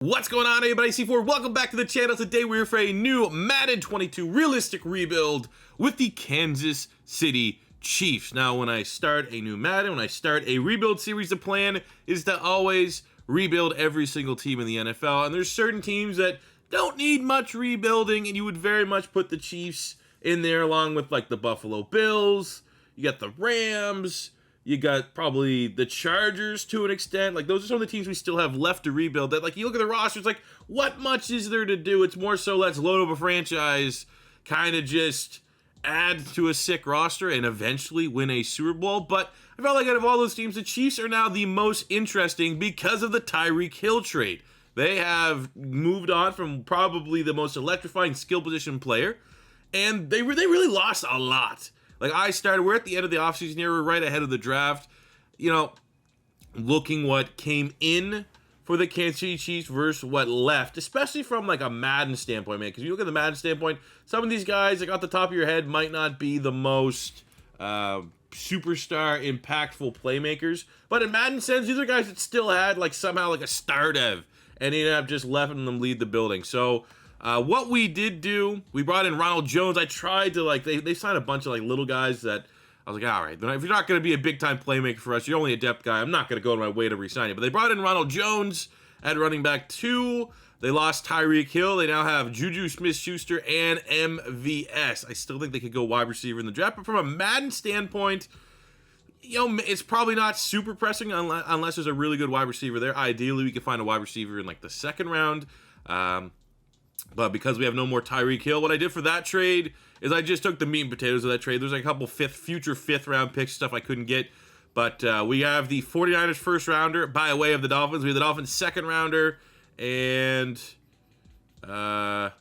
What's going on, everybody? C4, welcome back to the channel. Today we're for a new Madden 22 realistic rebuild with the Kansas City Chiefs. Now, when I start a new Madden, when I start a rebuild series, the plan is to always rebuild every single team in the NFL. And there's certain teams that don't need much rebuilding, and you would very much put the Chiefs in there along with like the Buffalo Bills. You got the Rams. You got probably the Chargers to an extent. Like, those are some of the teams we still have left to rebuild. That, like, you look at the roster, it's like, what much is there to do? It's more so let's load up a franchise, kind of just add to a sick roster, and eventually win a Super Bowl. But I felt like out of all those teams, the Chiefs are now the most interesting because of the Tyreek Hill trade. They have moved on from probably the most electrifying skill position player, and they really lost a lot. Like, we're at the end of the offseason here, we're right ahead of the draft. You know, looking what came in for the Kansas City Chiefs versus what left, especially from like a Madden standpoint, man. Because you look at the Madden standpoint, some of these guys, like off the top of your head, might not be the most superstar, impactful playmakers. But in Madden sense, these are guys that still had like somehow like a star dev, and ended up just letting them lead the building. So, what we did do, we brought in Ronald Jones. I tried to, like, they signed a bunch of, like, little guys that I was like, all right, if you're not going to be a big-time playmaker for us, you're only a depth guy, I'm not going to go to my way to re-sign you. But they brought in Ronald Jones at running back 2. They lost Tyreek Hill. They now have Juju Smith-Schuster and MVS. I still think they could go wide receiver in the draft. But from a Madden standpoint, you know, it's probably not super pressing unless there's a really good wide receiver there. Ideally, we could find a wide receiver in, like, the second round. But because we have no more Tyreek Hill, what I did for that trade is I just took the meat and potatoes of that trade. There's like a couple future fifth round picks, stuff I couldn't get. But we have the 49ers first rounder by way of the Dolphins. We have the Dolphins second rounder, and I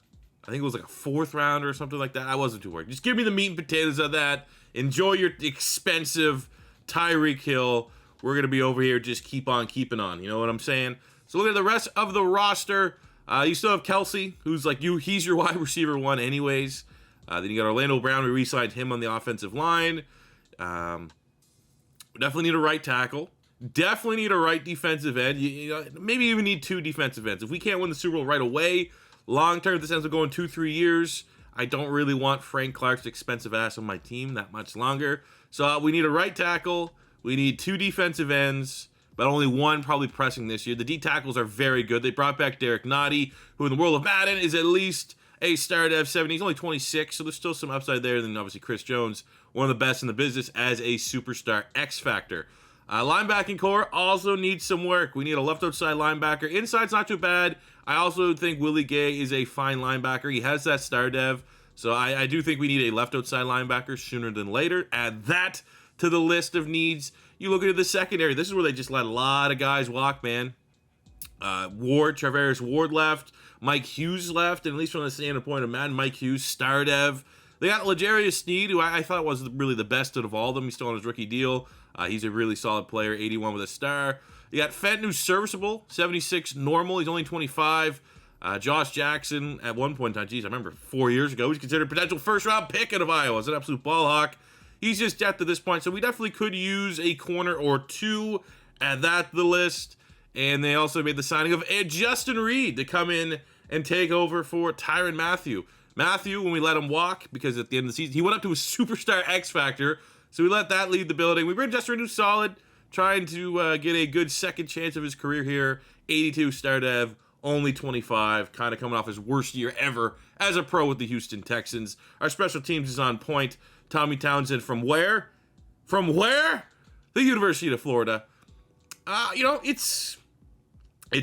think it was like a fourth rounder or something like that. I wasn't too worried. Just give me the meat and potatoes of that. Enjoy your expensive Tyreek Hill. We're going to be over here just keep on keeping on. You know what I'm saying? So look at the rest of the roster. You still have Kelsey, who's like he's your wide receiver 1 anyways. Then you got Orlando Brown, we re-signed him on the offensive line. Definitely need a right tackle. Definitely need a right defensive end. You know, maybe even need 2 defensive ends. If we can't win the Super Bowl right away, long term, if this ends up going 2-3 years, I don't really want Frank Clark's expensive ass on my team that much longer. So we need a right tackle. We need 2 defensive ends, but only 1 probably pressing this year. The D tackles are very good. They brought back Derek Nottie, who in the world of Madden is at least a star dev 70. He's only 26, so there's still some upside there. Then obviously Chris Jones, one of the best in the business as a superstar X Factor. Linebacking core also needs some work. We need a left outside linebacker. Inside's not too bad. I also think Willie Gay is a fine linebacker. He has that star dev, so I do think we need a left outside linebacker sooner than later. Add that to the list of needs. You look at the secondary. This is where they just let a lot of guys walk, man. Travaris Ward left. Mike Hughes left. And at least from the standpoint of Madden, Mike Hughes, star dev. They got L'Jarius Sneed, who I thought was really the best out of all of them. He's still on his rookie deal. He's a really solid player, 81 with a star. You got Fenton, who's serviceable, 76 normal. He's only 25. Josh Jackson, at one point in time, geez, I remember 4 years ago, he's considered a potential first-round pick out of Iowa. He's an absolute ball hawk. He's just depth at this point, so we definitely could use a corner or 2. Add that to the list. And they also made the signing of Justin Reed to come in and take over for Tyrann Mathieu. Mathieu, when we let him walk, because at the end of the season, he went up to a superstar X Factor, so we let that lead the building. We bring Justin Reed, who's solid, trying to get a good second chance of his career here. 82 star dev, only 25, kind of coming off his worst year ever as a pro with the Houston Texans. Our special teams is on point. Tommy Townsend from where? From where? The University of Florida. You know, it's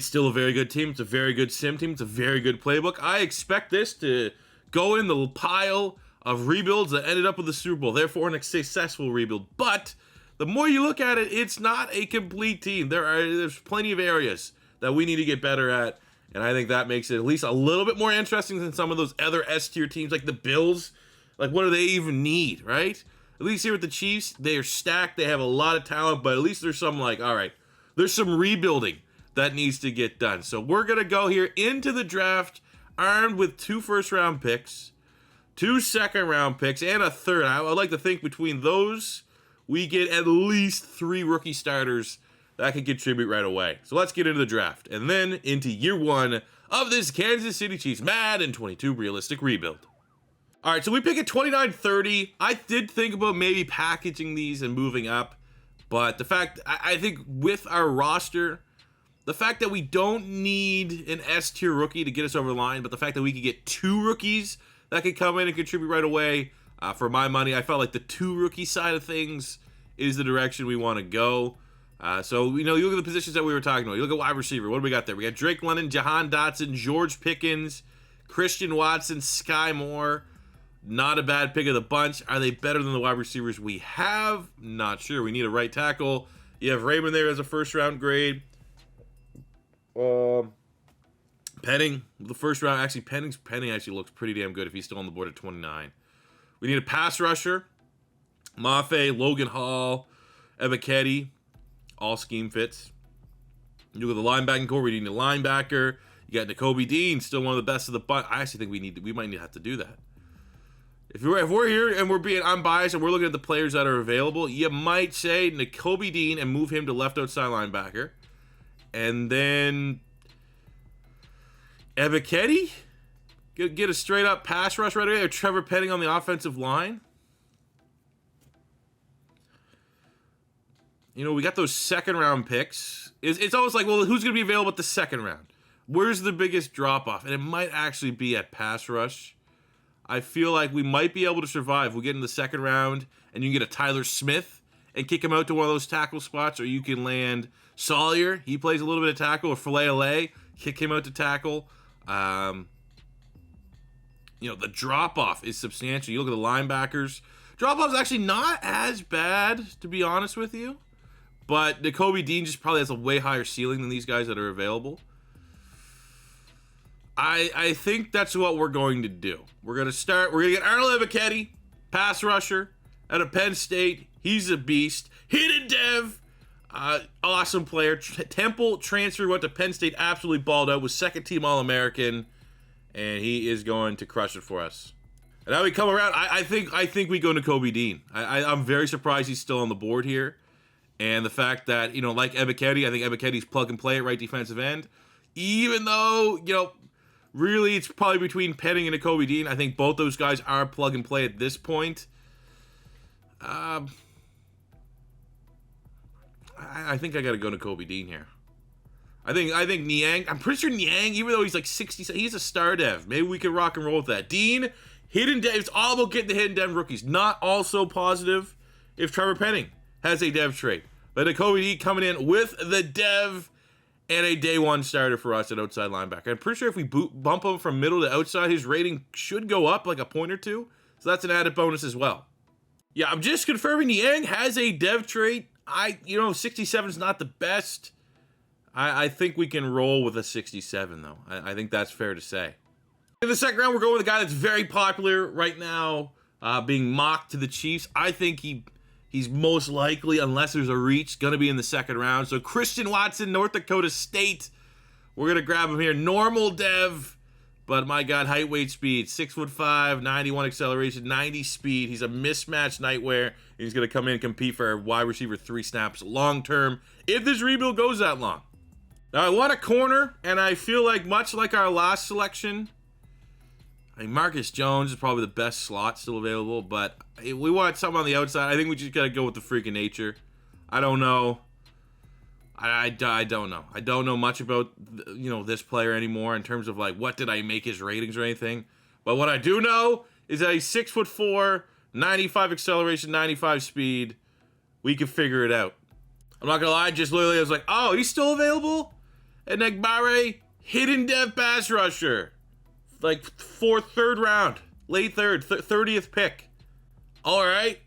still a very good team. It's a very good sim team. It's a very good playbook. I expect this to go in the pile of rebuilds that ended up with the Super Bowl. Therefore, a successful rebuild. But the more you look at it, it's not a complete team. There's plenty of areas that we need to get better at. And I think that makes it at least a little bit more interesting than some of those other S-tier teams like the Bills. Like, what do they even need, right? At least here with the Chiefs, they are stacked. They have a lot of talent, but at least there's some like, all right, there's some rebuilding that needs to get done. So we're going to go here into the draft armed with 2 first-round picks, 2 second-round picks, and a third. I would like to think between those, we get at least 3 rookie starters that can contribute right away. So let's get into the draft, and then into year one of this Kansas City Chiefs Madden 22 realistic rebuild. All right, so we pick at 29-30. I did think about maybe packaging these and moving up, but the fact, I think with our roster, the fact that we don't need an S-tier rookie to get us over the line, but the fact that we could get 2 rookies that could come in and contribute right away, for my money, I felt like the 2 rookie side of things is the direction we want to go. So, you look at the positions that we were talking about. You look at wide receiver. What do we got there? We got Drake London, Jahan Dotson, George Pickens, Christian Watson, Sky Moore. Not a bad pick of the bunch. Are they better than the wide receivers we have? Not sure. We need a right tackle. You have Raymond there as a first-round grade. Penning, the first round. Actually, Penning actually looks pretty damn good if he's still on the board at 29. We need a pass rusher. Mafe, Logan Hall, Ebiketie. All scheme fits. You look at the linebacking core. We need a linebacker. You got Nakobe Dean, still one of the best of the bunch. I actually think we might have to do that. If we're here and we're being unbiased and we're looking at the players that are available, you might say Nakobe Dean and move him to left outside linebacker. And then Ebiketie, get a straight up pass rush right away, or Trevor Penning on the offensive line. We got those second round picks. It's always like, well, who's going to be available at the second round? Where's the biggest drop off? And it might actually be at pass rush. I feel like we might be able to survive. We get in the second round and you can get a Tyler Smith and kick him out to one of those tackle spots, or you can land Sawyer. He plays a little bit of tackle, or Filet, kick him out to tackle. The drop off is substantial. You look at the linebackers. Drop off is actually not as bad, to be honest with you. But Nakobe Dean just probably has a way higher ceiling than these guys that are available. I think that's what we're going to do. We're going to get Arnold Ebiketie, pass rusher, out of Penn State. He's a beast. Hidden Dev, awesome player. Temple transfer, went to Penn State, absolutely balled out, was second team All-American, and he is going to crush it for us. And now we come around, I think we go Nakobe Dean. I'm very surprised he's still on the board here. And the fact that, like Ebiketie, I think Ebiketie's plug and play at right defensive end. Even though, really it's probably between Penning and Nakobe Dean. I think both those guys are plug and play at this point. I think I got to go Nakobe Dean here. I think Niang, I'm pretty sure Niang, even though he's like 60, he's a star dev. Maybe we can rock and roll with that. Dean, hidden dev, it's all about getting the hidden dev rookies. Not also positive if Trevor Penning has a dev trait. But Nakobe Dean coming in with the dev and a day one starter for us at outside linebacker. I'm pretty sure if we bump him from middle to outside, his rating should go up like a point or two. So that's an added bonus as well. Yeah, I'm just confirming Niang has a dev trait. 67 is not the best. I think we can roll with a 67, though. I think that's fair to say. In the second round, we're going with a guy that's very popular right now, being mocked to the Chiefs. I think he's most likely, unless there's a reach, going to be in the second round. So Christian Watson, North Dakota State. We're going to grab him here. Normal dev, but my God, height, weight, speed. 6'5", 91 acceleration, 90 speed. He's a mismatched nightwear. He's going to come in and compete for a wide receiver 3 snaps long term, if this rebuild goes that long. Now, I want a corner, and I feel like much like our last selection, Marcus Jones is probably the best slot still available, but we want something on the outside. I think we just got to go with the freak of nature. I don't know. I don't know. I don't know much about, this player anymore in terms of, what did I make his ratings or anything. But what I do know is that he's 6'4", 95 acceleration, 95 speed. We can figure it out. I'm not going to lie, just literally I was like, oh, he's still available? And Egbare, hidden dev pass rusher. Third round, late third, 30th pick. All right.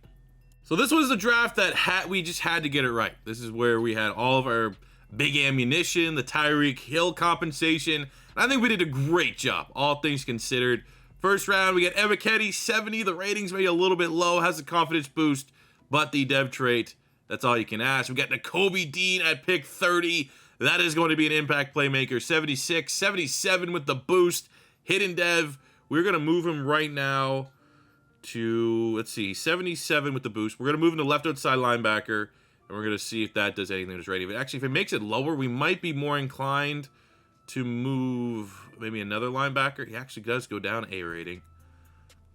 So this was the draft that we just had to get it right. This is where we had all of our big ammunition, the Tyreek Hill compensation. And I think we did a great job, all things considered. First round, we got Ebiketie, 70. The ratings maybe a little bit low, has a confidence boost, but the dev trait, that's all you can ask. We got Nakobe Dean at pick 30. That is going to be an impact playmaker. 76, 77 with the boost. Hidden dev, we're going to move him right now to, 77 with the boost. We're going to move him to left outside linebacker. And we're going to see if that does anything to his rating. But actually, if it makes it lower, we might be more inclined to move maybe another linebacker. He actually does go down A rating.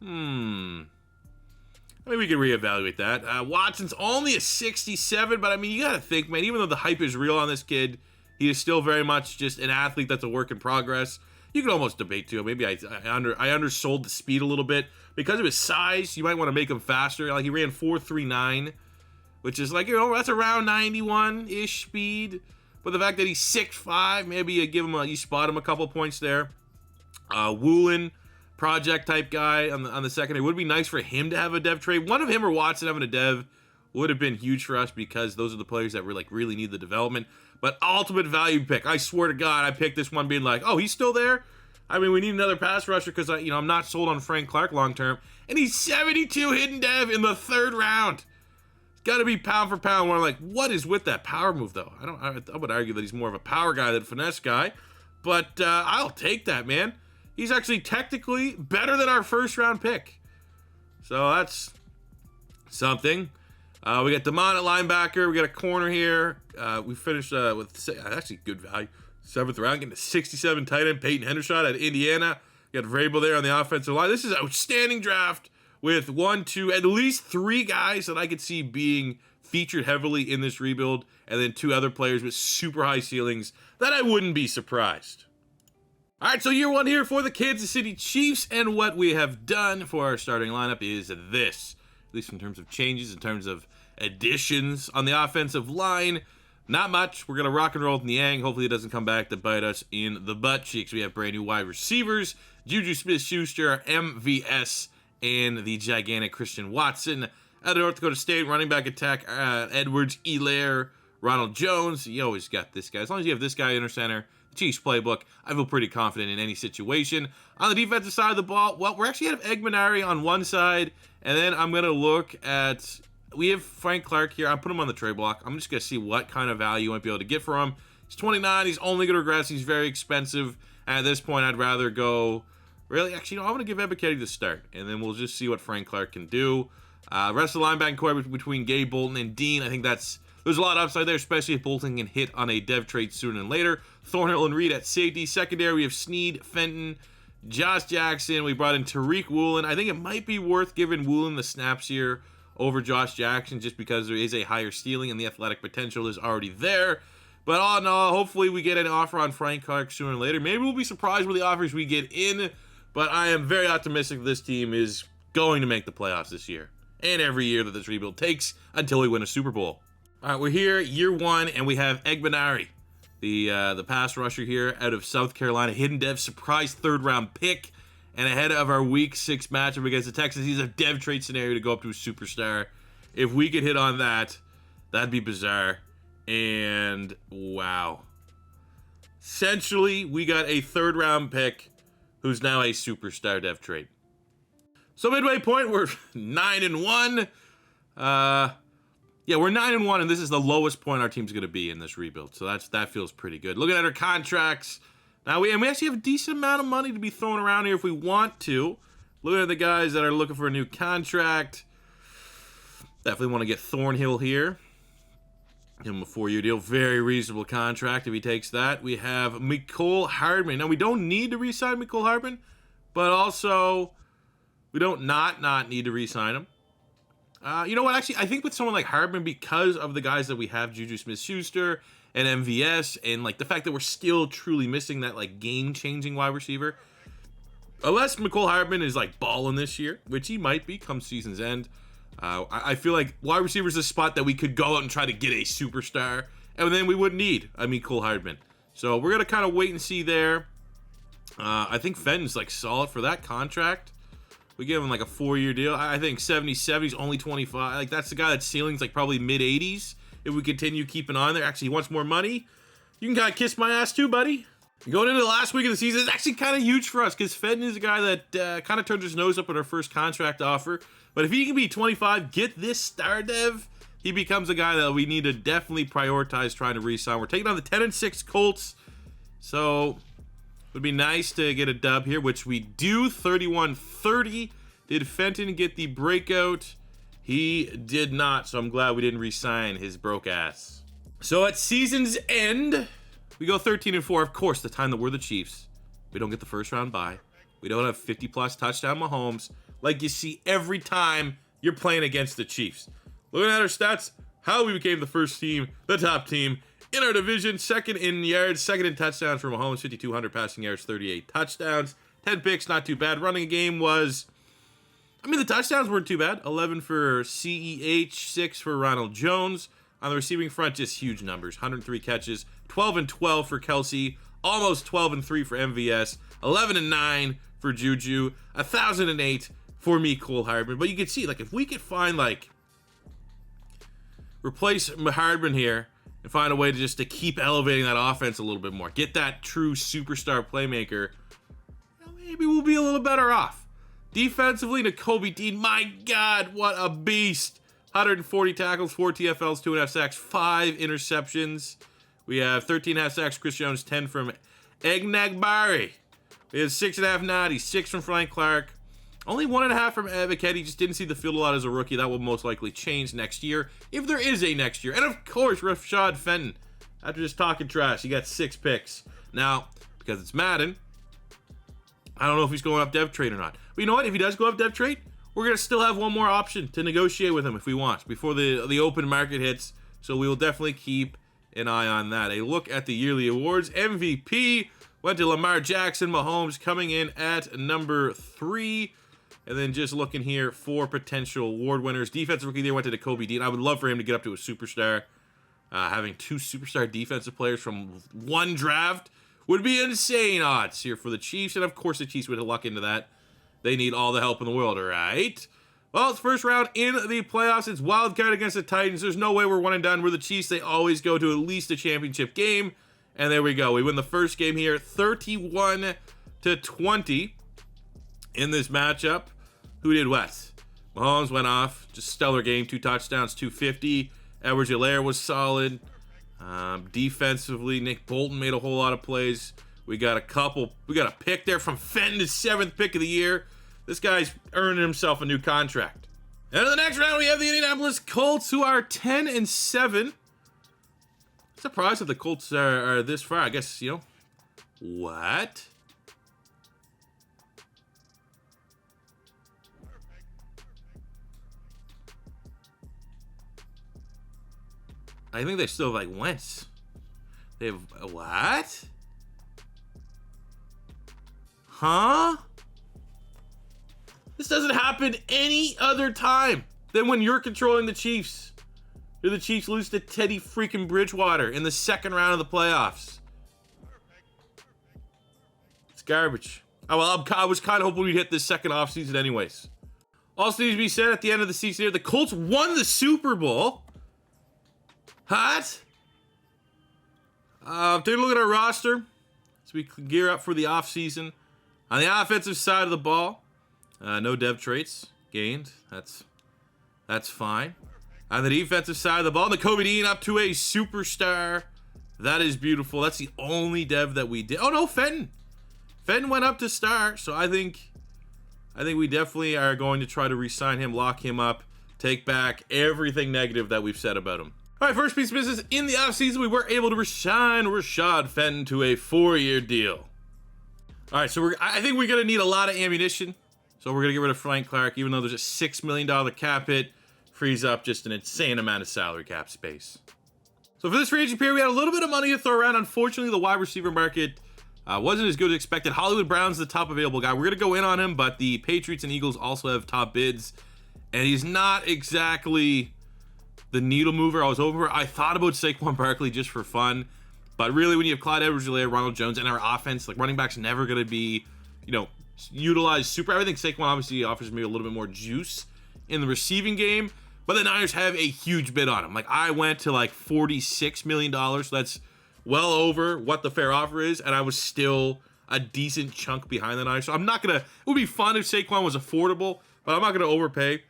Maybe we can reevaluate that. Watson's only a 67, but I mean, you got to think, man, even though the hype is real on this kid, he is still very much just an athlete that's a work in progress. You could almost debate, too. Maybe I undersold the speed a little bit. Because of his size, you might want to make him faster. Like, he ran 4.39, which is like, that's around 91-ish speed. But the fact that he's 6'5", maybe you spot him a couple points there. Woolen, project type guy on the second. It would be nice for him to have a dev trade. One of him or Watson having a dev would have been huge for us because those are the players that really need the development. But ultimate value pick. I swear to God, I picked this one being like, oh, he's still there? I mean, we need another pass rusher because I'm not sold on Frank Clark long term. And he's 72 hidden dev in the 3rd round. It's got to be pound for pound. Where I'm like, what is with that power move though? I would argue that he's more of a power guy than a finesse guy. But I'll take that, man. He's actually technically better than our 1st round pick. So that's something. We got Damon at linebacker. We got a corner here. We finished with actually good value. 7th round, getting a 67 tight end, Peyton Hendershot at Indiana. You got Vrabel there on the offensive line. This is an outstanding draft with 1, 2, at least 3 guys that I could see being featured heavily in this rebuild, and then 2 other players with super high ceilings that I wouldn't be surprised. All right, so year 1 here for the Kansas City Chiefs, and what we have done for our starting lineup is this. At least in terms of changes, in terms of additions on the offensive line. Not much. We're going to rock and roll with Niang. Hopefully it doesn't come back to bite us in the butt cheeks. We have brand new wide receivers. Juju Smith-Schuster, MVS, and the gigantic Christian Watson. Out of North Dakota State, running back attack, Edwards, Elaire, Ronald Jones. You always got this guy. As long as you have this guy in center, the Chiefs playbook, I feel pretty confident in any situation. On the defensive side of the ball, well, we're actually going to have Egmanari on one side, and then I'm going to look at... We have Frank Clark here. I'll put him on the trade block. I'm just going to see what kind of value you might be able to get for him. He's 29. He's only going to regress. He's very expensive. And at this point, I'd rather go... Really, actually, I'm going to give Ebiketie the start. And then we'll just see what Frank Clark can do. Rest of the linebacking core between Gabe Bolton and Dean. I think there's a lot of upside there, especially if Bolton can hit on a dev trade sooner than later. Thornhill and Reed at safety. Secondary, we have Snead, Fenton, Josh Jackson. We brought in Tyreek Woolen. I think it might be worth giving Woolen the snaps here over Josh Jackson just because there is a higher ceiling and the athletic potential is already there. But all in all, hopefully we get an offer on Frank Clark sooner or later. Maybe we'll be surprised with the offers we get in, but I am very optimistic this team is going to make the playoffs this year and every year that this rebuild takes until we win a Super Bowl. All right, we're here, year 1, and we have Egmanari, the pass rusher here out of South Carolina, hidden dev, surprise 3rd round pick. And ahead of our Week 6 matchup against the Texans, he's a dev trade scenario to go up to a superstar. If we could hit on that, that'd be bizarre. And wow. Essentially, we got a 3rd round pick who's now a superstar dev trade. So midway point, we're 9-1. Yeah, we're 9-1, and this is the lowest point our team's going to be in this rebuild. So that feels pretty good. Looking at our contracts. Now, we actually have a decent amount of money to be thrown around here if we want to. Looking at the guys that are looking for a new contract. Definitely want to get Thornhill here. Give him a 4-year deal. Very reasonable contract if he takes that. We have Mecole Hardman. Now, we don't need to re-sign Mecole Hardman, but also we don't not need to re-sign him. You know what? Actually, I think with someone like Hardman, because of the guys that we have, Juju Smith-Schuster and MVS, and like the fact that we're still truly missing that like game-changing wide receiver. Unless Mecole Hardman is like balling this year, which he might be come season's end, I feel like wide receiver is a spot that we could go out and try to get a superstar, and then we wouldn't need a Mecole Hardman. So we're gonna kind of wait and see there. I think Fenton's like solid for that contract. We give him like a 4-year deal. I think 77, he's only 25. Like that's the guy that's ceiling's like probably mid-80s. If we continue keeping on there. Actually, he wants more money. You can kind of kiss my ass too, buddy. Going into the last week of the season, it's actually kind of huge for us because Fenton is a guy that kind of turned his nose up at our first contract offer. But if he can be 25, get this star dev, he becomes a guy that we need to definitely prioritize trying to re-sign. We're taking on the 10-6 Colts. So it would be nice to get a dub here, which we do. 31-30. Did Fenton get the breakout? He did not, so I'm glad we didn't re-sign his broke ass. So at season's end, we go 13-4. Of course, the time that we're the Chiefs, we don't get the first round bye. We don't have 50-plus touchdown Mahomes like you see every time you're playing against the Chiefs. Looking at our stats, how we became the first team, the top team in our division, second in yards, second in touchdowns for Mahomes, 5,200 passing yards, 38 touchdowns, 10 picks, not too bad. Running game was, I mean, the touchdowns weren't too bad. 11 for CEH, 6 for Ronald Jones. On the receiving front, just huge numbers. 103 catches, 12 and 12 for Kelsey, almost 12 and 3 for MVS, 11 and 9 for Juju, 1,008 for me, Cole Hardman. But you can see, like, if we could find, like, replace Hardman here and find a way to just to keep elevating that offense a little bit more, get that true superstar playmaker, maybe we'll be a little better off. Defensively, Nakobe Dean, my God, what a beast. 140 tackles, 4 TFLs, 2.5 sacks, 5 interceptions. We have 13.5 sacks, Chris Jones, 10 from Egnagbari. We have 6.5 Naughty, 6 from Frank Clark. Only 1.5 from Eviket. He just didn't see the field a lot as a rookie. That will most likely change next year, if there is a next year. And of course, Rashad Fenton. After just talking trash, he got 6 picks. Now, because it's Madden, I don't know if he's going up dev trade or not. But you know what? If he does go up dev trade, we're going to still have one more option to negotiate with him if we want before the open market hits. So we will definitely keep an eye on that. A look at the yearly awards. MVP went to Lamar Jackson. Mahomes coming in at number 3. And then just looking here for potential award winners. Defensive Rookie there went to Nakobe Dean. I would love for him to get up to a superstar. Having 2 superstar defensive players from one draft would be insane odds here for the Chiefs. And of course the Chiefs would luck into that. They need all the help in the world, right? Well, it's first round in the playoffs. It's wild card against the Titans. There's no way we're one and done. We're the Chiefs. They always go to at least a championship game. And there we go. We win the first game here, 31-20 in this matchup. Who did what? Mahomes went off. Just stellar game. 2 touchdowns, 250. Edwards-Helaire was solid. Defensively, Nick Bolton made a whole lot of plays. We got a pick there from Fenton, his 7th pick of the year. This guy's earning himself a new contract. And in the next round, we have the Indianapolis Colts, who are 10-7. Surprised that the Colts are this far. I guess, what? I think they still have, like, Wentz. They have, what? Huh? This doesn't happen any other time than when you're controlling the Chiefs. The Chiefs lose to Teddy freaking Bridgewater in the second round of the playoffs. It's garbage. Oh, well, I was kind of hoping we'd hit this second offseason anyways. Also needs to be said at the end of the season here, the Colts won the Super Bowl. Hot. Take a look at our roster as we gear up for the offseason. On the offensive side of the ball, no dev traits gained. That's fine. On the defensive side of the ball, Nakobe Dean up to a superstar. That is beautiful. That's the only dev that we did. Oh no, Fenton. Fenton went up to star, so I think we definitely are going to try to re-sign him, lock him up, take back everything negative that we've said about him. All right, first piece of business in the offseason, we were able to re-sign Rashad Fenton to a 4-year deal. All right, so I think we're going to need a lot of ammunition. So we're going to get rid of Frank Clark, even though there's a $6 million cap hit, frees up just an insane amount of salary cap space. So for this free agent period, we had a little bit of money to throw around. Unfortunately, the wide receiver market wasn't as good as expected. Hollywood Brown's the top available guy. We're going to go in on him, but the Patriots and Eagles also have top bids. And he's not exactly the needle mover I was hoping for. I thought about Saquon Barkley just for fun. But really, when you have Clyde Edwards-Helaire, Ronald Jones, and our offense, like running back's never going to be, utilized super. I think Saquon obviously offers me a little bit more juice in the receiving game. But the Niners have a huge bid on him. Like, I went to like $46 million. So that's well over what the fair offer is. And I was still a decent chunk behind the Niners. So I'm not going to, it would be fun if Saquon was affordable, but I'm not going to overpay.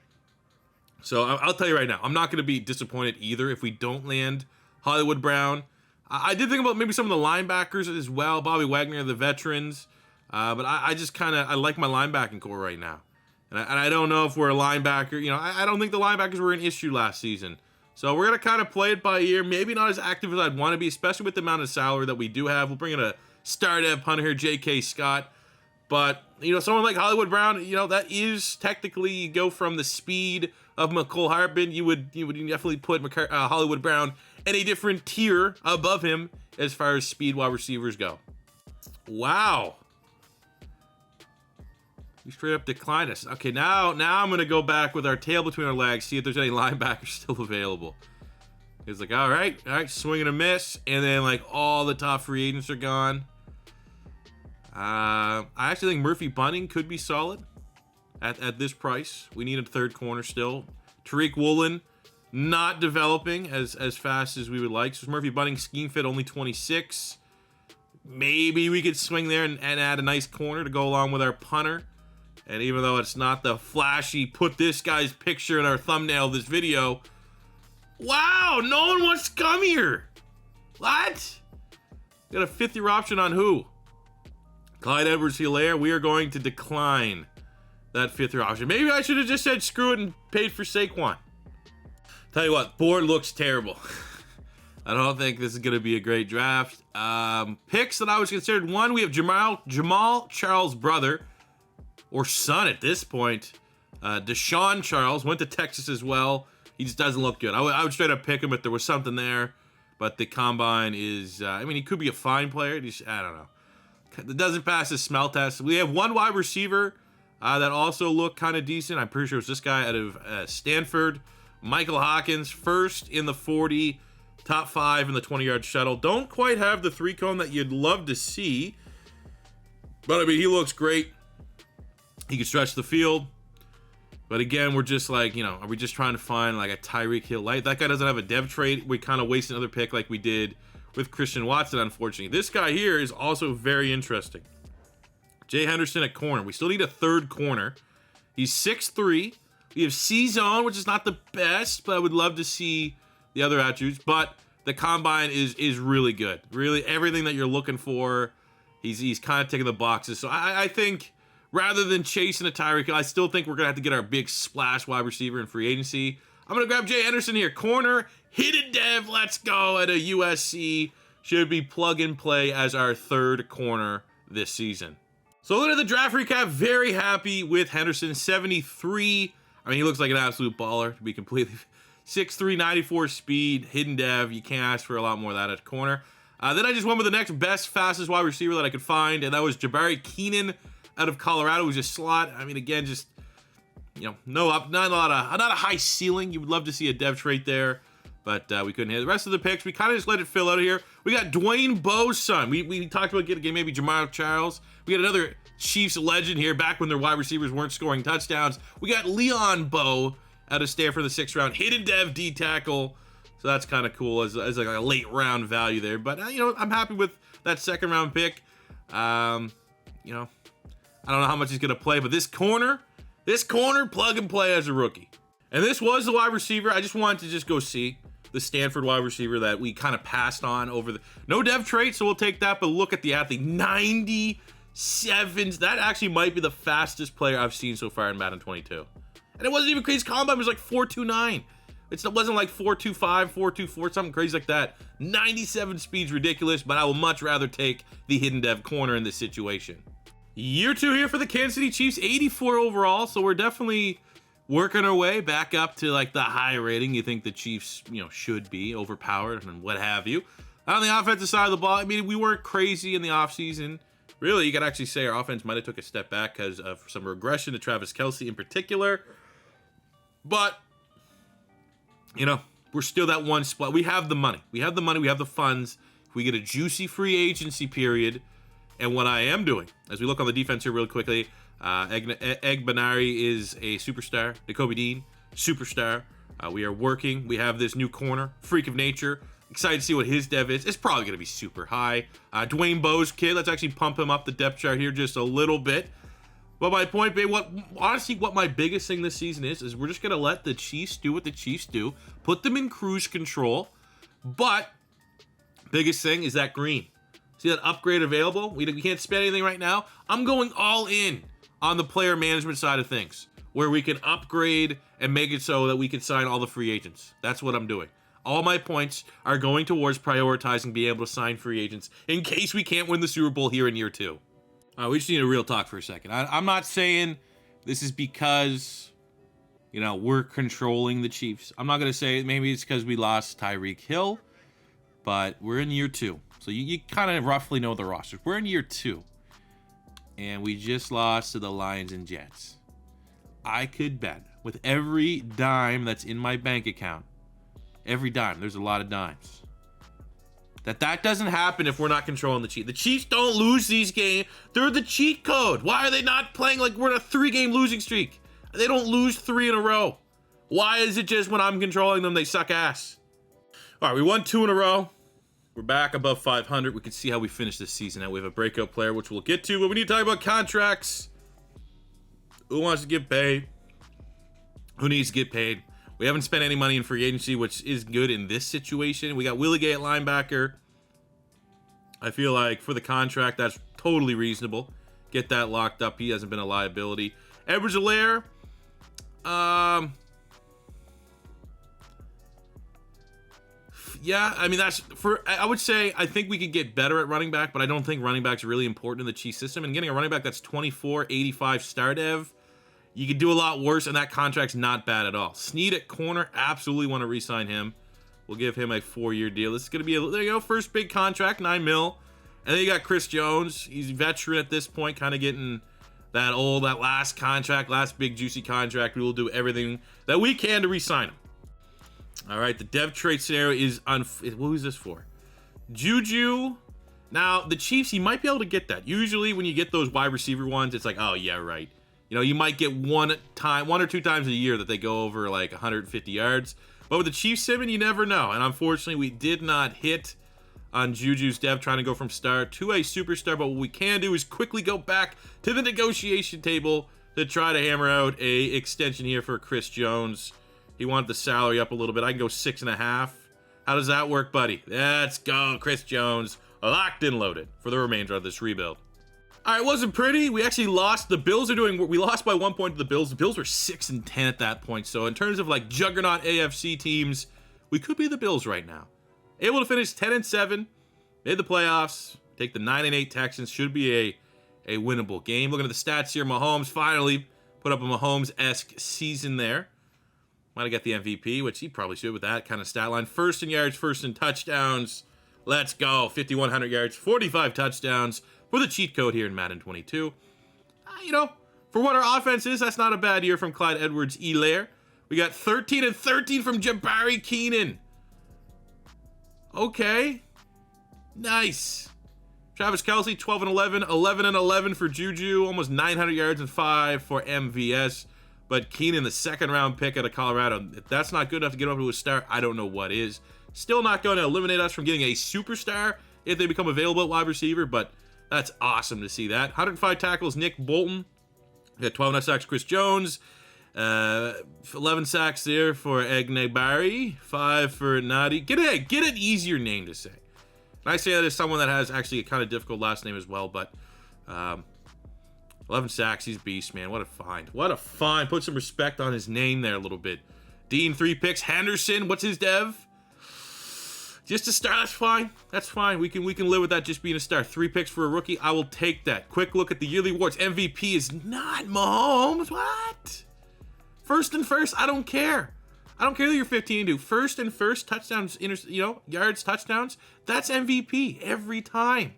So I'll tell you right now, I'm not going to be disappointed either if we don't land Hollywood Brown. I did think about maybe some of the linebackers as well. Bobby Wagner, the veterans. But I just I like my linebacking core right now. And I don't know if we're a linebacker. You know, I don't think the linebackers were an issue last season. So we're going to kind of play it by ear. Maybe not as active as I'd want to be, especially with the amount of salary that we do have. We'll bring in a star-dev punter here, J.K. Scott. But, you know, someone like Hollywood Brown, you know, that is technically, you go from the speed of McCole Harbin, you would definitely put Hollywood Brown in a different tier above him as far as speed wide receivers go. Wow. We straight up declined us. Okay, now I'm going to go back with our tail between our legs, see if there's any linebackers still available. It's like, all right, swing and a miss. And then, like, all the top free agents are gone. I actually think Murphy Bunting could be solid at this price. We need a third corner still. Tariq Woolen not developing as fast as we would like. So Murphy Bunting scheme fit only 26. Maybe we could swing there and add a nice corner to go along with our punter. And even though it's not the flashy, put this guy's picture in our thumbnail of this video. Wow, no one wants to come here. What? Got a 5th-year option on who? Clyde Edwards-Helaire. We are going to decline that 5th-year option. Maybe I should have just said screw it and paid for Saquon. Tell you what, board looks terrible. I don't think this is going to be a great draft. Picks that I was considered. One, we have Jamal Charles' brother, or son at this point. Deshaun Charles went to Texas as well. He just doesn't look good. I would straight up pick him if there was something there. But the combine is, I mean, he could be a fine player. I don't know. It doesn't pass the smell test. We have one wide receiver that also looked kind of decent. I'm pretty sure it was this guy out of Stanford. Michael Hawkins, first in the 40, top 5 in the 20-yard shuttle. Don't quite have the 3-cone that you'd love to see. But, I mean, he looks great. He can stretch the field. But again, we're just like, you know, are we just trying to find like a Tyreek Hill light? That guy doesn't have a dev trait. We kind of waste another pick like we did with Christian Watson, unfortunately. This guy here is also very interesting. Jay Henderson at corner. We still need a third corner. He's 6'3". We have C-zone, which is not the best, but I would love to see the other attributes. But the combine is really good. Really, everything that you're looking for, he's kind of ticking the boxes. So I think rather than chasing a Tyreek Hill, I still think we're going to have to get our big splash wide receiver in free agency. I'm going to grab Jay Henderson here. Corner, hidden dev, let's go at a USC. Should be plug and play as our third corner this season. So looking at the draft recap, very happy with Henderson. 73. I mean, he looks like an absolute baller, to be completely 6'3", 94 speed, hidden dev. You can't ask for a lot more of that at corner. Then I just went with the next best, fastest wide receiver that I could find, and that was Jabari Keenan out of Colorado, who's a slot. I mean, again, just, you know, not a high ceiling. You would love to see a dev trait there, but we couldn't hit the rest of the picks. We kind of just let it fill out here. We got Dwayne Bowe's son. We talked about getting maybe Jamal Charles. We got another Chiefs legend here back when their wide receivers weren't scoring touchdowns. We got Leon Bowe out of Stanford in the 6th round. Hidden dev D tackle. So that's kind of cool as like a late round value there. But, you know, I'm happy with that 2nd round pick. You know, I don't know how much he's going to play, but this corner, plug and play as a rookie. And this was the wide receiver. I just wanted to just go see the Stanford wide receiver that we kind of passed on over the, no dev trait, so we'll take that, but look at the athlete, 97. That actually might be the fastest player I've seen so far in Madden 22. And it wasn't even crazy. Combine was like 4.29. It wasn't like 4.25, 4.24, something crazy like that. 97 speed's ridiculous, but I will much rather take the hidden dev corner in this situation. Year 2 here for the Kansas City Chiefs, 84 overall, so we're definitely working our way back up to like the high rating you think the Chiefs, you know, should be, overpowered and what have you. On the offensive side of the ball, I mean, we weren't crazy in the offseason. Really, you could actually say our offense might have took a step back because of some regression to Travis Kelce in particular. But, you know, we're still that one spot. We have the money. We have the funds. If we get a juicy free agency period, and what I am doing, as we look on the defense here real quickly, Egbenari is a superstar. Nakobe Dean, superstar. We are working. We have this new corner, freak of nature. Excited to see what his dev is. It's probably going to be super high. Dwayne Bowe's kid, let's actually pump him up the depth chart here just a little bit. But my point being, what my biggest thing this season is we're just going to let the Chiefs do what the Chiefs do. Put them in cruise control. But biggest thing is that green. See that upgrade available? We can't spend anything right now. I'm going all in on the player management side of things. where we can upgrade and make it so that we can sign all the free agents. That's what I'm doing. All my points are going towards prioritizing being able to sign free agents in case we can't win the Super Bowl here in year 2. All right, we just need a real talk for a second. I'm not saying this is because, you know, we're controlling the Chiefs. I'm not going to say maybe it's because we lost Tyreek Hill, but we're in year 2. So you kind of roughly know the rosters. We're in year 2, and we just lost to the Lions and Jets. I could bet with every dime that's in my bank account, every dime, there's a lot of dimes, that doesn't happen if we're not controlling the Chiefs. The Chiefs don't lose these games. They're the cheat code. Why are they not playing like we're in a 3-game losing streak? They don't lose 3 in a row. Why is it just when I'm controlling them, they suck ass? All right, we won 2 in a row. We're back above 500. We can see how we finish this season. Now we have a breakout player, which we'll get to, but we need to talk about contracts. Who wants to get paid? Who needs to get paid? We haven't spent any money in free agency, which is good in this situation. We got Willie Gay at linebacker. I feel like for the contract, that's totally reasonable. Get that locked up. He hasn't been a liability. Edwards-Helaire. Yeah, I mean, I would say I think we could get better at running back, but I don't think running back's really important in the Chiefs system. And getting a running back that's 24, 85 star dev, you could do a lot worse, and that contract's not bad at all. Snead at corner, absolutely want to re-sign him. We'll give him a 4-year deal. This is going to be there you go, first big contract, $9 million. And then you got Chris Jones. He's a veteran at this point, kind of getting that last contract, last big juicy contract. We will do everything that we can to re-sign him. All right, the dev trade scenario is who is this for? Juju. Now, the Chiefs, you might be able to get that. Usually when you get those wide receiver ones, it's like, oh, yeah, right. You know, you might get one or two times a year that they go over like 150 yards. But with the Chiefs simming, you never know. And unfortunately, we did not hit on Juju's dev trying to go from star to a superstar. But what we can do is quickly go back to the negotiation table to try to hammer out a extension here for Chris Jones. He wanted the salary up a little bit. I can go 6.5. How does that work, buddy? Let's go, Chris Jones. Locked and loaded for the remainder of this rebuild. All right, wasn't pretty. We actually lost. The Bills are doing. We lost by 1 point to the Bills. The Bills were 6-10 at that point. So in terms of like juggernaut AFC teams, we could be the Bills right now. Able to finish 10-7, made the playoffs. Take the 9-8 Texans. Should be a winnable game. Looking at the stats here, Mahomes finally put up a Mahomes-esque season there. Might have got the MVP, which he probably should with that kind of stat line. First in yards, first in touchdowns. Let's go. 5,100 yards, 45 touchdowns for the cheat code here in Madden 22. You know, for what our offense is, that's not a bad year from Clyde Edwards-Helaire. We got 13-13 from Jabari Keenan. Okay. Nice. Travis Kelce, 12-11. 11-11 for Juju. Almost 900 yards and 5 for MVS. But Keenan, the second-round pick out of Colorado, if that's not good enough to get over to a star, I don't know what is. Still not going to eliminate us from getting a superstar if they become available at wide receiver, but that's awesome to see that. 105 tackles, Nick Bolton. We got 12 sacks, Chris Jones. 11 sacks there for Egnegbari. 5 for Nadi. Get an easier name to say. And I say that as someone that has actually a kind of difficult last name as well, but 11 sacks, he's beast, man. What a find. What a find. Put some respect on his name there a little bit. Dean, 3 picks. Henderson, what's his dev? Just a star, that's fine. That's fine. We can live with that just being a star. 3 picks for a rookie, I will take that. Quick look at the yearly awards. MVP is not Mahomes. What? First and first, I don't care. I don't care that you're 15-2. First and first, touchdowns, yards, touchdowns. That's MVP every time.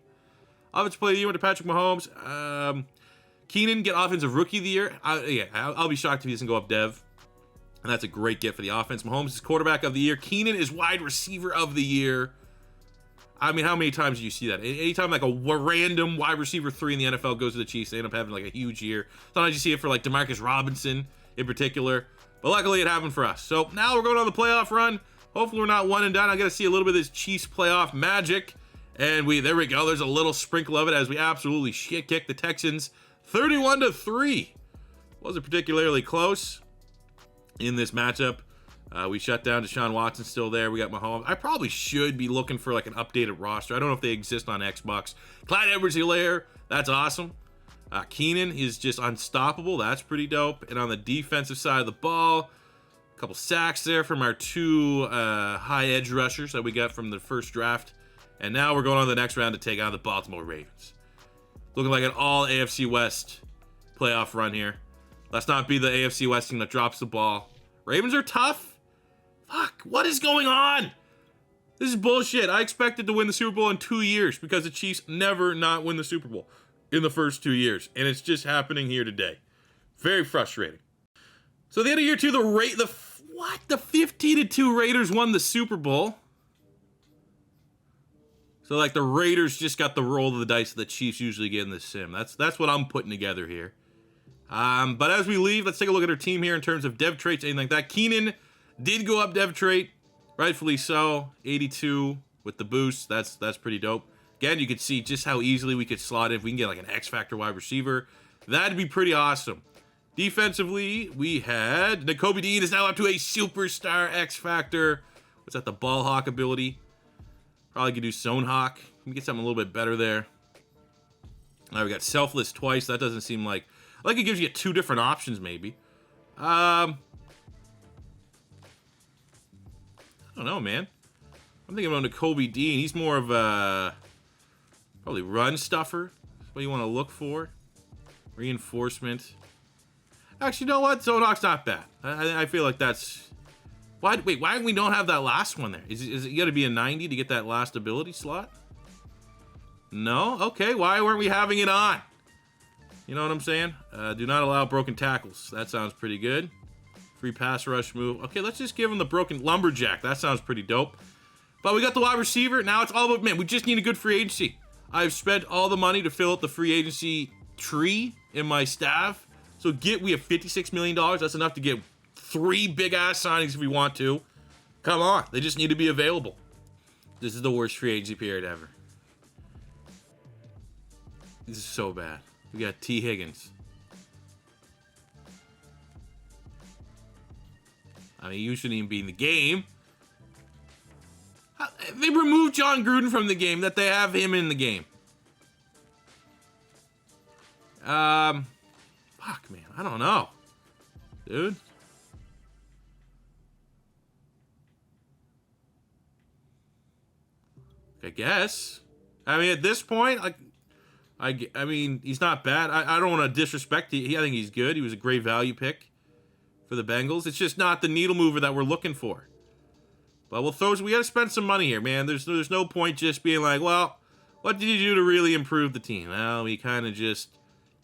Offensive player of the year went to Patrick Mahomes. Keenan, get offensive rookie of the year. I'll be shocked if he doesn't go up dev. And that's a great get for the offense. Mahomes is quarterback of the year. Keenan is wide receiver of the year. I mean, how many times do you see that? Anytime like a random wide receiver 3 in the NFL goes to the Chiefs, they end up having like a huge year. Sometimes you see it for like Demarcus Robinson in particular. But luckily it happened for us. So now we're going on the playoff run. Hopefully we're not one and done. I got to see a little bit of this Chiefs playoff magic. And there we go. There's a little sprinkle of it as we absolutely shit kick the Texans 31-3. Wasn't particularly close in this matchup. We shut down Deshaun Watson still there. We got Mahomes. I probably should be looking for like an updated roster. I don't know if they exist on Xbox. Clyde Edwards-Helaire, that's awesome. Keenan is just unstoppable. That's pretty dope. And on the defensive side of the ball, a couple sacks there from our 2 high edge rushers that we got from the first draft. And now we're going on to the next round to take on the Baltimore Ravens. Looking like an all AFC West playoff run here. Let's not be the AFC West team that drops the ball. Ravens are tough. Fuck, what is going on? This is bullshit. I expected to win the Super Bowl in 2 years because the Chiefs never not win the Super Bowl in the first 2 years. And it's just happening here today. Very frustrating. So at the end of year 2, the 15-2 Raiders won the Super Bowl. So like the Raiders just got the roll of the dice that the Chiefs usually get in the sim. That's what I'm putting together here. But as we leave, let's take a look at our team here in terms of dev traits, anything like that. Keenan did go up dev trait, rightfully so. 82 with the boost. That's pretty dope. Again, you can see just how easily we could slot in if we can get like an X Factor wide receiver. That'd be pretty awesome. Defensively, we had Nakobe Dean is now up to a superstar X Factor. What's that? The ball hawk ability. Probably could do zone hawk. Let me get something a little bit better there. All right, we got selfless twice. That doesn't seem like it gives you 2 different options maybe. I don't know, man. I'm thinking about Nakobe Dean. He's more of a probably run stuffer. That's what you want to look for. Reinforcement. Actually, you know what? Zone hawk's not bad. I feel like that's. Why we don't have that last one there? Is it you got to be a 90 to get that last ability slot? No? Okay, why weren't we having it on? You know what I'm saying? Do not allow broken tackles. That sounds pretty good. Free pass rush move. Okay, let's just give him the broken lumberjack. That sounds pretty dope. But we got the wide receiver. Now it's all about, man, we just need a good free agency. I've spent all the money to fill out the free agency tree in my staff. So we have $56 million. That's enough to get 3 big-ass signings if we want to. Come on. They just need to be available. This is the worst free agency period ever. This is so bad. We got T. Higgins. I mean, you shouldn't even be in the game. They removed John Gruden from the game, that they have him in the game. Fuck, man. I don't know. Dude. I guess. I mean, at this point, like, I mean, he's not bad. I don't want to disrespect. I think he's good. He was a great value pick for the Bengals. It's just not the needle mover that we're looking for. But we got to spend some money here, man. There's no point just being like, well, what did you do to really improve the team? Well, we kind of just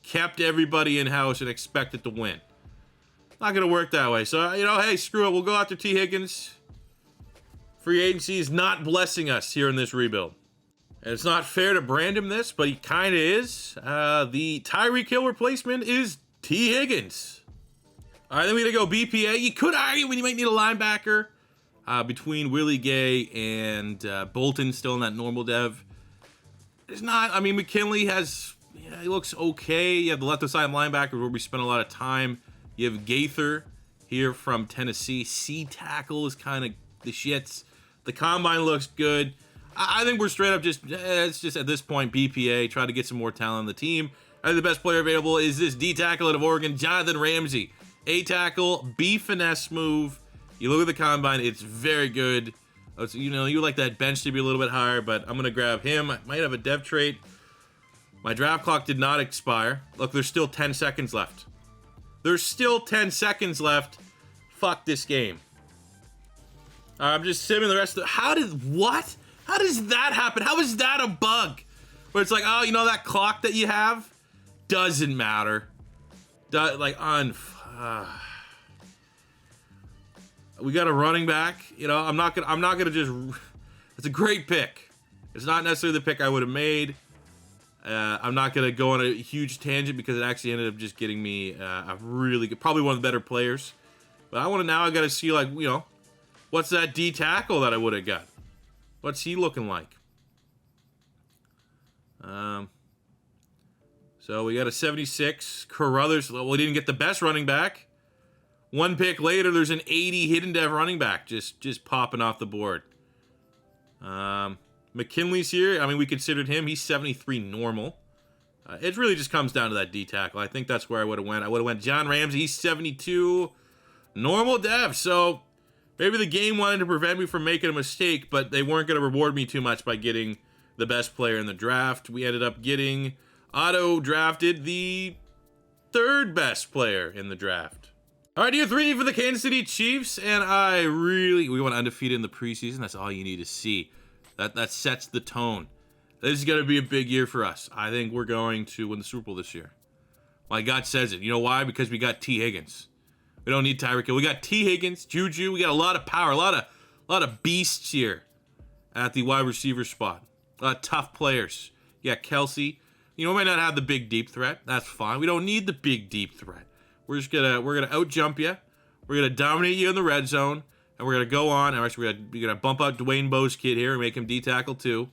kept everybody in-house and expected to win. Not going to work that way. So, you know, hey, screw it. We'll go after T. Higgins. Free agency is not blessing us here in this rebuild. And it's not fair to brand him this, but he kind of is. The Tyreek Hill replacement is T. Higgins. All right, then we got to go BPA. You could argue when you might need a linebacker between Willie Gay and Bolton still in that normal dev. There's not. I mean, McKinley has. Yeah, he looks okay. You have the left side linebacker where we spent a lot of time. You have Gaither here from Tennessee. C tackle is kind of the shits. The combine looks good. I think we're straight up just, it's just at this point, BPA, try to get some more talent on the team. I think the best player available is this D tackle out of Oregon, Jonathan Ramsey. A tackle, B finesse move. You look at the combine, it's very good. You know, you like that bench to be a little bit higher, but I'm going to grab him. I might have a dev trait. My draft clock did not expire. Look, there's still 10 seconds left. There's still 10 seconds left. Fuck this game. I'm just simming the rest of the... What? How does that happen? How is that a bug? Where it's like, oh, you know that clock that you have? Doesn't matter. We got a running back. You know, I'm not gonna just... It's a great pick. It's not necessarily the pick I would have made. I'm not gonna go on a huge tangent because it actually ended up just getting me a really good, probably one of the better players. But I gotta see, like, you know, what's that D tackle that I would have got? What's he looking like? So we got a 76. Carruthers. Well, we didn't get the best running back. One pick later, there's an 80 hidden dev running back just popping off the board. McKinley's here. I mean, we considered him. He's 73 normal. It really just comes down to that D tackle. I think that's where I would have went. I would have went John Ramsey. He's 72. Normal dev. So maybe the game wanted to prevent me from making a mistake, but they weren't going to reward me too much by getting the best player in the draft. We ended up getting auto-drafted the third best player in the draft. All right, year 3 for the Kansas City Chiefs, and we went undefeated in the preseason. That's all you need to see. That sets the tone. This is going to be a big year for us. I think we're going to win the Super Bowl this year. My gut says it. You know why? Because we got T. Higgins. We don't need Tyreek Hill. We got T. Higgins, Juju. We got a lot of power, a lot of beasts here at the wide receiver spot. A lot of tough players. You got Kelsey. You know, we might not have the big deep threat. That's fine. We don't need the big deep threat. We're gonna out jump you. We're gonna dominate you in the red zone, and we're gonna go on. And we're gonna bump out Dwayne Bowe's kid here and make him D tackle too.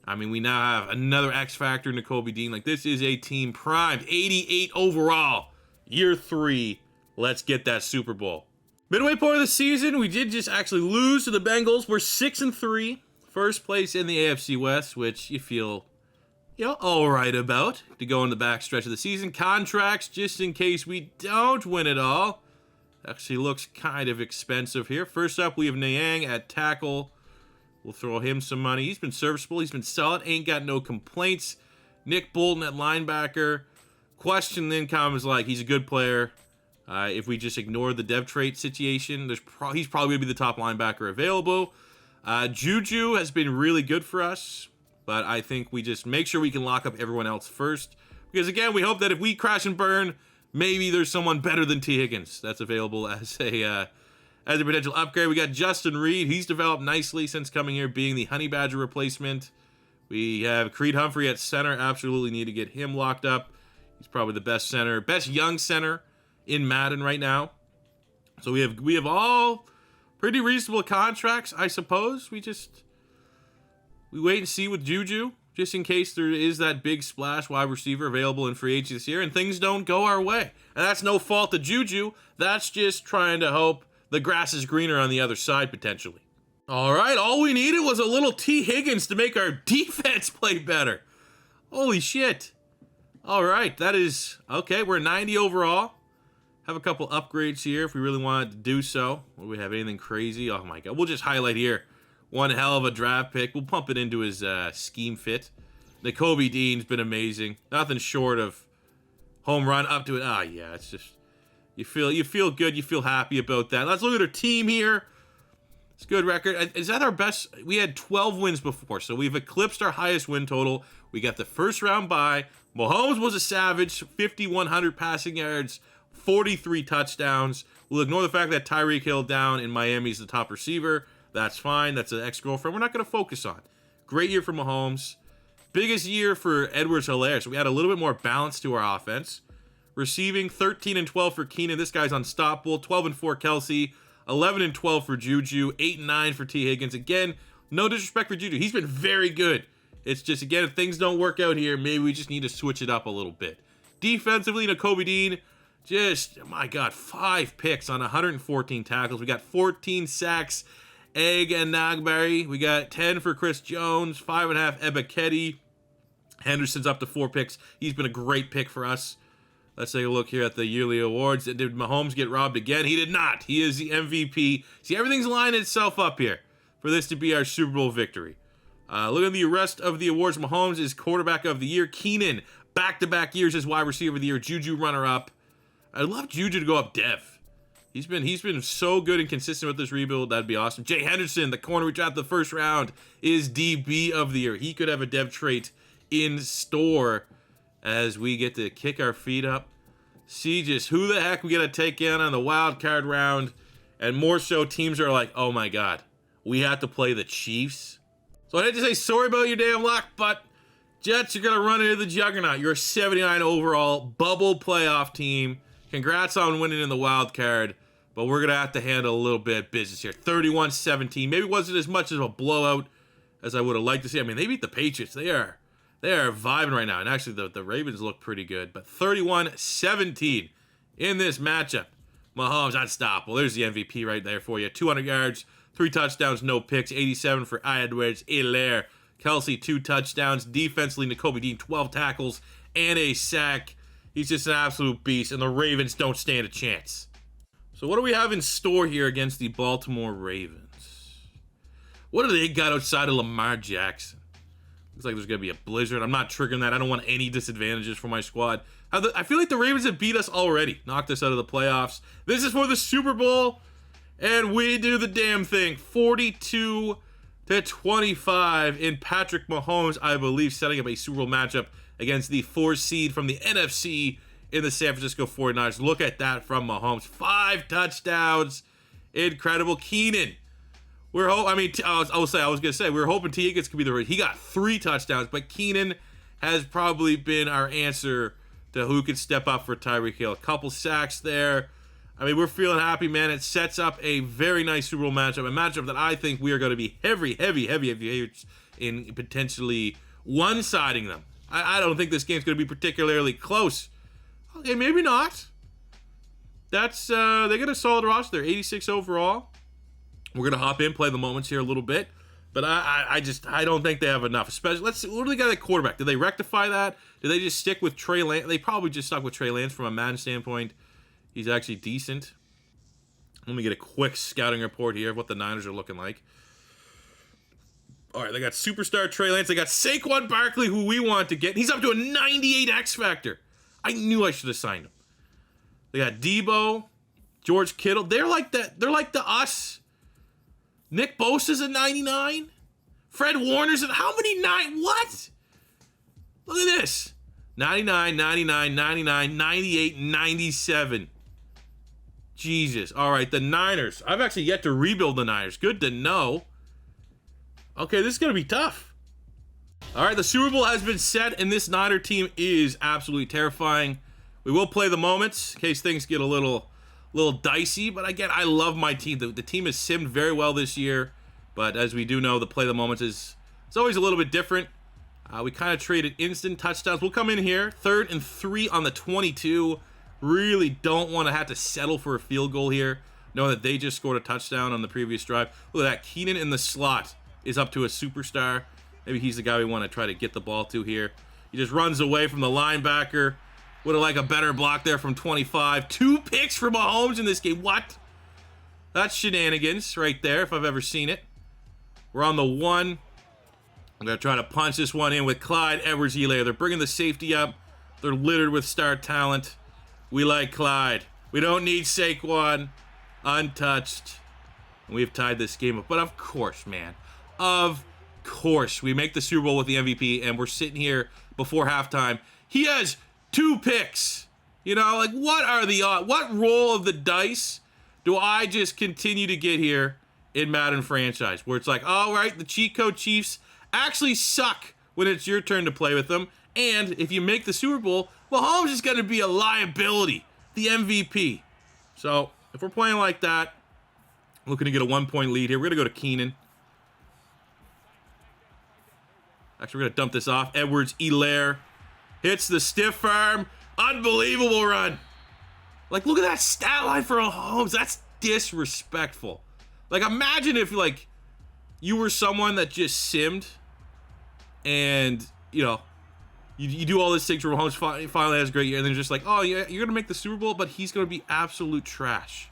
I mean, we now have another X factor, Nakobe Dean. Like, this is a team primed. 88 overall. Year 3. Let's get that Super Bowl. Midway point of the season, we did just actually lose to the Bengals. We're 6-3. First place in the AFC West, which you feel, all right about to go in the back stretch of the season. Contracts, just in case we don't win it all. Actually looks kind of expensive here. First up, we have Niang at tackle. We'll throw him some money. He's been serviceable. He's been solid. Ain't got no complaints. Nick Bolton at linebacker. Question then comes like, he's a good player. If we just ignore the dev trait situation, he's probably going to be the top linebacker available. Juju has been really good for us, but I think we just make sure we can lock up everyone else first. Because, again, we hope that if we crash and burn, maybe there's someone better than T. Higgins that's available as a potential upgrade. We got Justin Reed. He's developed nicely since coming here, being the Honey Badger replacement. We have Creed Humphrey at center. Absolutely need to get him locked up. He's probably the best young center in Madden right now. So we have all pretty reasonable contracts, I suppose. We wait and see with Juju, just in case there is that big splash wide receiver available in free agency this year, and things don't go our way. And that's no fault of Juju. That's just trying to hope the grass is greener on the other side, potentially. All right, all we needed was a little T. Higgins to make our defense play better. Holy shit. All right, that is, okay, we're 90 overall. Have a couple upgrades here if we really wanted to do so. Will we have anything crazy? Oh my God, we'll just highlight here. One hell of a draft pick. We'll pump it into his scheme fit. Nakobe Dean's been amazing. Nothing short of home run up to it. Ah, yeah, it's just, you feel good. You feel happy about that. Let's look at our team here. It's a good record. Is that our best? We had 12 wins before, so we've eclipsed our highest win total. We got the first round bye. Mahomes was a savage. 5,100 passing yards, 43 touchdowns. We'll ignore the fact that Tyreek Hill down in Miami is the top receiver. That's fine. That's an ex-girlfriend we're not going to focus on. Great year for Mahomes. Biggest year for Edwards-Helaire. So we had a little bit more balance to our offense. Receiving 13-12 for Keenan. This guy's unstoppable. 12-4 Kelsey. 11-12 for Juju. 8-9 for T. Higgins. Again, no disrespect for Juju. He's been very good. It's just, again, if things don't work out here, maybe we just need to switch it up a little bit. Defensively, Nakobe Dean, just, my God, 5 picks on 114 tackles. We got 14 sacks. Egg and Nagberry. We got 10 for Chris Jones, 5.5 Ebiketie. Henderson's up to 4 picks. He's been a great pick for us. Let's take a look here at the yearly awards. Did Mahomes get robbed again? He did not. He is the MVP. See, everything's lining itself up here for this to be our Super Bowl victory. Look at the rest of the awards. Mahomes is quarterback of the year. Keenan, back-to-back years as wide receiver of the year. Juju runner-up. I'd love Juju to go up dev. He's been so good and consistent with this rebuild. That'd be awesome. Jay Henderson, the corner we drafted the first round, is DB of the year. He could have a dev trait in store as we get to kick our feet up. See just who the heck we got to take in on the wild card round. And more so, teams are like, oh my God, we have to play the Chiefs. So I had to say sorry about your damn luck, but Jets, you're going to run into the juggernaut. You're a 79 overall bubble playoff team. Congrats on winning in the wild card, but we're going to have to handle a little bit of business here. 31-17. Maybe it wasn't as much of a blowout as I would have liked to see. I mean, they beat the Patriots. They are vibing right now. And actually, the Ravens look pretty good. But 31-17 in this matchup. Mahomes unstoppable. There's the MVP right there for you. 200 yards, 3 touchdowns, no picks. 87 for Edwards-Helaire. Kelsey, 2 touchdowns. Defensively, Nakobe Dean, 12 tackles. and a sack. He's just an absolute beast, and the Ravens don't stand a chance. So what do we have in store here against the Baltimore Ravens? What do they got outside of Lamar Jackson? Looks like there's going to be a blizzard. I'm not triggering that. I don't want any disadvantages for my squad. I feel like the Ravens have beat us already. Knocked us out of the playoffs. This is for the Super Bowl, and we do the damn thing. 42-25 in Patrick Mahomes, I believe, setting up a Super Bowl matchup against the 4 seed from the NFC in the San Francisco 49ers. Look at that from Mahomes. 5 touchdowns. Incredible. Keenan. I was gonna say we were hoping T. Higgins could be he got 3 touchdowns, but Keenan has probably been our answer to who could step up for Tyreek Hill. A couple sacks there. I mean, we're feeling happy, man. It sets up a very nice Super Bowl matchup, a matchup that I think we are going to be heavy in potentially one-siding them. I don't think this game's going to be particularly close. Okay, maybe not. They got a solid roster. They're 86 overall. We're going to hop in, play the moments here a little bit. But I don't think they have enough. Especially, what do they got at quarterback? Did they rectify that? Did they just stick with Trey Lance? They probably just stuck with Trey Lance from a Madden standpoint. He's actually decent. Let me get a quick scouting report here of what the Niners are looking like. All right, they got superstar Trey Lance. They got Saquon Barkley, who we want to get. He's up to a 98 X Factor. I knew I should have signed him. They got Debo, George Kittle. They're like that. They're like the us. Nick Bosa's a 99. Fred Warner's at how many 9? What? Look at this. 99, 99, 99, 98, 97. Jesus. All right, the Niners. I've actually yet to rebuild the Niners. Good to know. Okay, this is going to be tough. All right, the Super Bowl has been set, and this Niner team is absolutely terrifying. We will play the moments in case things get a little dicey, but again, I love my team. The team has simmed very well this year, but as we do know, the play the moments it's always a little bit different. We kind of traded instant touchdowns. We'll come in here, 3rd and 3 on the 22. Really don't want to have to settle for a field goal here, knowing that they just scored a touchdown on the previous drive. Look at that. Keenan in the slot is up to a superstar. Maybe he's the guy we want to try to get the ball to here. He just runs away from the linebacker. Would have liked a better block there from 25. 2 picks for Mahomes in this game. What? That's shenanigans right there, if I've ever seen it. We're on the 1. I'm going to try to punch this one in with Clyde Edwards-Helaire. They're bringing the safety up. They're littered with star talent. We like Clyde. We don't need Saquon. Untouched. And we've tied this game up. But of course, man. Of course. We make the Super Bowl with the MVP, and we're sitting here before halftime. He has 2 picks. You know, like, what are the odds? What roll of the dice do I just continue to get here in Madden franchise? Where it's like, all right, the cheat code Chiefs actually suck when it's your turn to play with them. And if you make the Super Bowl, Mahomes is going to be a liability, the MVP. So if we're playing like that, looking to get a 1-point lead here, we're going to go to Keenan. Actually, we're going to dump this off. Edwards-Helaire hits the stiff arm. Unbelievable run. Like, look at that stat line for Mahomes. That's disrespectful. Like, imagine if, like, you were someone that just simmed and, you know, you do all this things for Mahomes, finally has a great year, and then just like, oh, yeah, you're going to make the Super Bowl, but he's going to be absolute trash.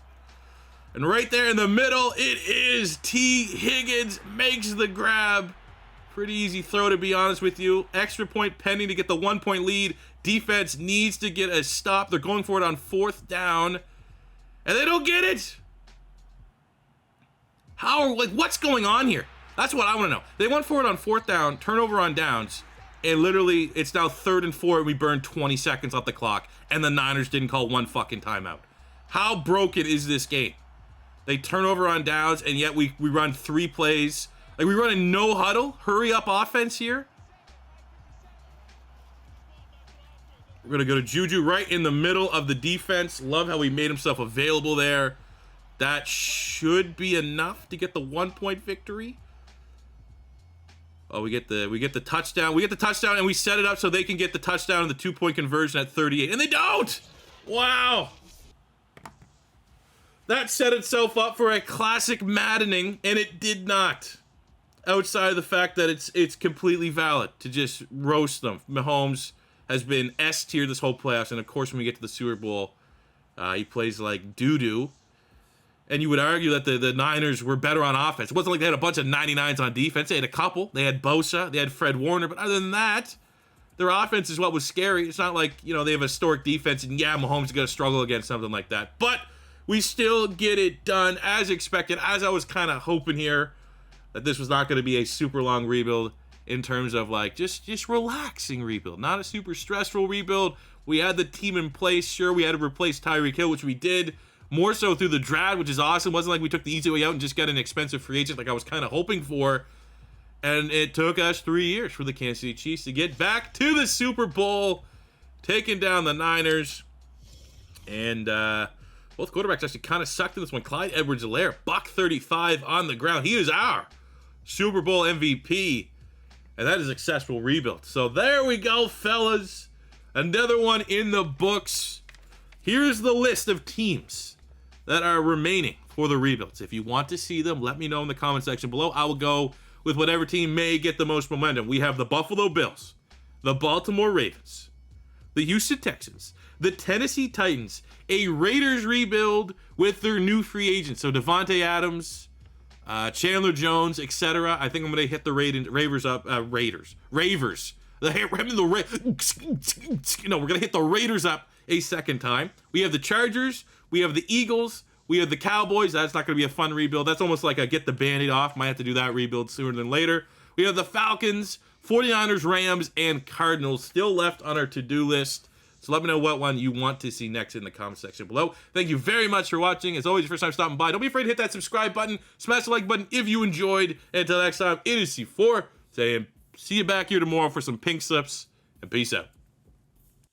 And right there in the middle, it is T. Higgins makes the grab. Pretty easy throw, to be honest with you. Extra point pending to get the 1-point lead. Defense needs to get a stop. They're going for it on 4th down, and they don't get it. What's going on here? That's what I want to know. They went for it on 4th down, turnover on downs, and literally it's now 3rd and 4, and we burned 20 seconds off the clock, and the Niners didn't call one fucking timeout. How broken is this game? They turn over on downs, and yet we run 3 plays. Like, we run a no huddle, hurry up offense here. We're going to go to Juju right in the middle of the defense. Love how he made himself available there. That should be enough to get the 1-point victory. Oh, we get the touchdown. We get the touchdown, and we set it up so they can get the touchdown and the 2-point conversion at 38. And they don't! Wow. That set itself up for a classic Maddening, and it did not. Outside of the fact that it's completely valid to just roast them. Mahomes has been S tier this whole playoffs. And of course, when we get to the Super Bowl, he plays like doo-doo. And you would argue that the Niners were better on offense. It wasn't like they had a bunch of 99s on defense. They had a couple. They had Bosa. They had Fred Warner. But other than that, their offense is what was scary. It's not like, you know, they have a historic defense and, yeah, Mahomes is going to struggle against something like that. But we still get it done as expected, as I was kind of hoping here, that this was not going to be a super long rebuild in terms of, like, just relaxing rebuild. Not a super stressful rebuild. We had the team in place. Sure, we had to replace Tyreek Hill, which we did. More so through the draft, which is awesome. It wasn't like we took the easy way out and just got an expensive free agent like I was kind of hoping for. And it took us 3 years for the Kansas City Chiefs to get back to the Super Bowl, taking down the Niners. And both quarterbacks actually kind of sucked in this one. Clyde Edwards-Helaire, $135 on the ground. He is our Super Bowl MVP. And that is a successful rebuild. So there we go, fellas. Another one in the books. Here's the list of teams that are remaining for the rebuilds. If you want to see them, let me know in the comment section below. I will go with whatever team may get the most momentum. We have the Buffalo Bills, the Baltimore Ravens, the Houston Texans, the Tennessee Titans, a Raiders rebuild with their new free agents. So Devontae Adams, Chandler Jones, etc. I think I'm going to hit the Ravers up. Ravers. We're going to hit the Raiders up a second time. We have the Chargers. We have the Eagles. We have the Cowboys. That's not going to be a fun rebuild. That's almost like a get the Band-Aid off. Might have to do that rebuild sooner than later. We have the Falcons, 49ers, Rams, and Cardinals still left on our to-do list. So let me know what one you want to see next in the comment section below. Thank you very much for watching. As always, your first time stopping by, don't be afraid to hit that subscribe button. Smash the like button if you enjoyed. And until next time, it is C4 saying see you back here tomorrow for some pink slips. And peace out.